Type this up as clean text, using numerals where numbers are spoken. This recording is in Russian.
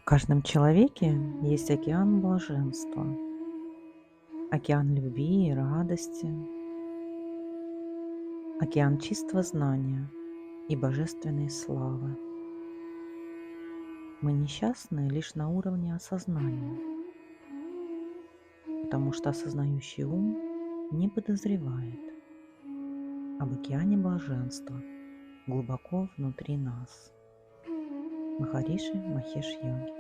каждом человеке есть океан блаженства, океан любви и радости, океан чистого знания и божественной славы. Мы несчастны лишь на уровне осознания, потому что осознающий ум не подозревает об океане блаженства глубоко внутри нас. Махариши Махеш Йоги.